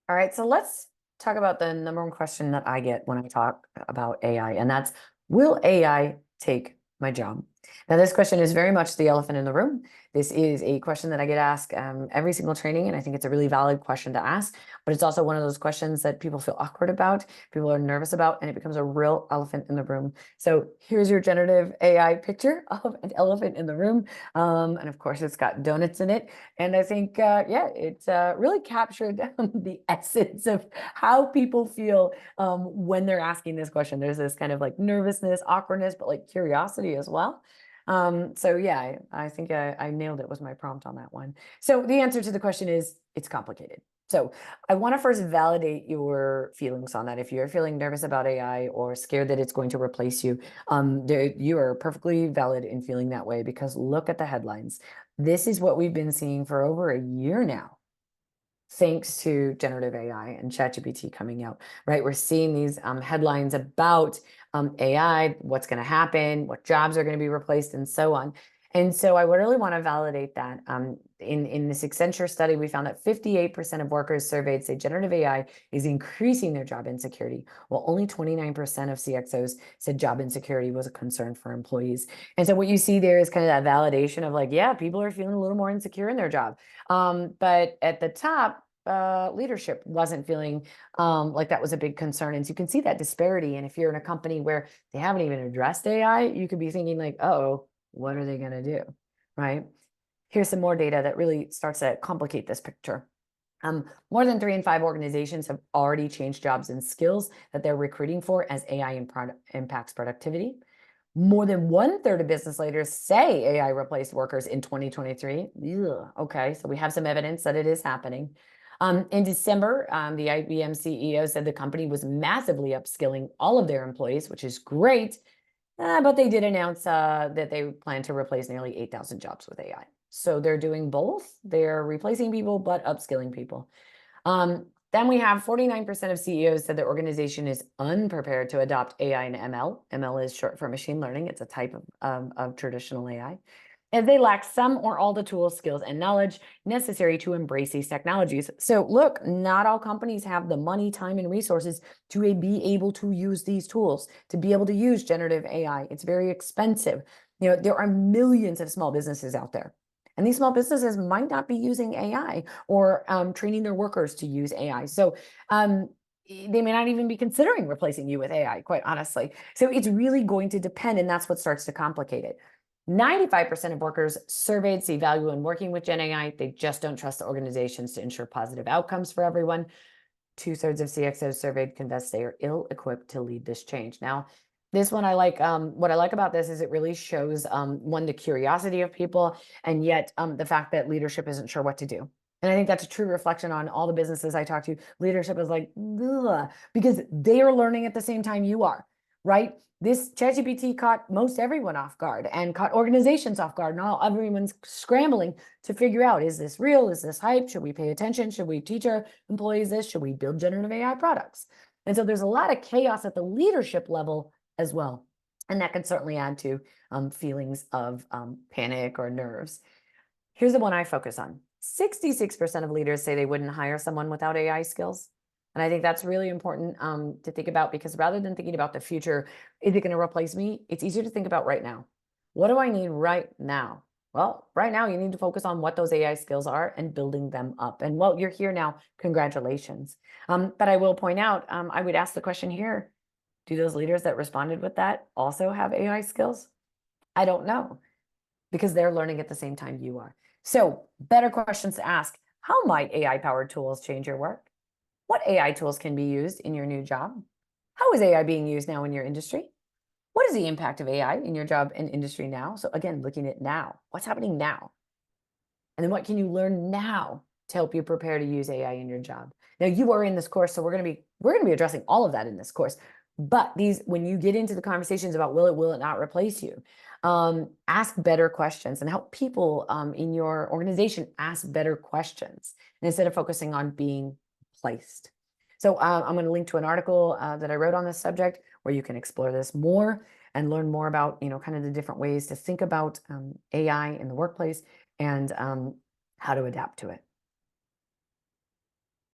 All right, so let's talk about the number one question that I get when I talk about AI, and that's, will AI take my job? Now, this question is very much the elephant in the room. This is a question that I get asked every single training, and I think it's a really valid question to ask, but it's also one of those questions that people feel awkward about, people are nervous about, and it becomes a real elephant in the room. So here's your generative AI picture of an elephant in the room. And of course, it's got donuts in it. And I think, yeah, it's really captured the essence of how people feel when they're asking this question. There's this kind of like nervousness, awkwardness, but like curiosity as well. So yeah, I think I nailed it was my prompt on that one. So the answer to the question is it's complicated. So I want to first validate your feelings on that. If you're feeling nervous about AI or scared that it's going to replace you, you are perfectly valid in feeling that way because look at the headlines. This is what we've been seeing for over a year now, thanks to generative AI and ChatGPT coming out, right? We're seeing these headlines about AI, what's going to happen, what jobs are going to be replaced, and so on. And so I would really want to validate that. In this Accenture study, we found that 58% of workers surveyed say generative AI is increasing their job insecurity, while only 29% of CXOs said job insecurity was a concern for employees. And so what you see there is kind of that validation of like, yeah, people are feeling a little more insecure in their job. But at the top, leadership wasn't feeling like that was a big concern. And so you can see that disparity. And if you're in a company where they haven't even addressed AI, you could be thinking like, oh, what are they going to do? Right? Here's some more data that really starts to complicate this picture. More than 3 in 5 organizations have already changed jobs and skills that they're recruiting for as AI impacts productivity. More than 1/3 of business leaders say AI replaced workers in 2023. Ugh, okay, so we have some evidence that it is happening. In December, the IBM CEO said the company was massively upskilling all of their employees, which is great. But they did announce that they plan to replace nearly 8,000 jobs with AI. So they're doing both. They're replacing people, but upskilling people. Then we have 49% of CEOs said their organization is unprepared to adopt AI and ML. ML is short for machine learning. It's a type of traditional AI. And they lack some or all the tools, skills, and knowledge necessary to embrace these technologies. So look, not all companies have the money, time, and resources to be able to use these tools, to be able to use generative AI. It's very expensive. You know, there are millions of small businesses out there. And these small businesses might not be using AI or training their workers to use AI. So they may not even be considering replacing you with AI, quite honestly. So it's really going to depend, and that's what starts to complicate it. 95% of workers surveyed see value in working with Gen AI. They just don't trust the organizations to ensure positive outcomes for everyone. 2/3 of CXOs surveyed confess they are ill-equipped to lead this change. Now, this one I like. What I like about this is it really shows one, the curiosity of people, and yet the fact that leadership isn't sure what to do. And I think that's a true reflection on all the businesses I talk to. Leadership is like, ugh, because they are learning at the same time you are, right? This ChatGPT caught most everyone off guard and caught organizations off guard, and all everyone's scrambling to figure out, is this real? Is this hype? Should we pay attention? Should we teach our employees this? Should we build generative AI products? And so there's a lot of chaos at the leadership level as well. And that can certainly add to feelings of panic or nerves. Here's the one I focus on. 66% of leaders say they wouldn't hire someone without AI skills. And I think that's really important to think about, because rather than thinking about the future, is it going to replace me? It's easier to think about right now. What do I need right now? Well, right now you need to focus on what those AI skills are and building them up. And while you're here now, congratulations. But I will point out, I would ask the question here, do those leaders that responded with that also have AI skills? I don't know, because they're learning at the same time you are. So better questions to ask. How might AI-powered tools change your work? What AI tools can be used in your new job? How is AI being used now in your industry? What is the impact of AI in your job and industry now? So again, looking at now, what's happening now? And then what can you learn now to help you prepare to use AI in your job? Now you are in this course, so we're going to be addressing all of that in this course. But when you get into the conversations about will it not replace you, ask better questions and help people in your organization ask better questions instead of focusing on being placed. So I'm going to link to an article that I wrote on this subject where you can explore this more and learn more about, you know, kind of the different ways to think about AI in the workplace and how to adapt to it.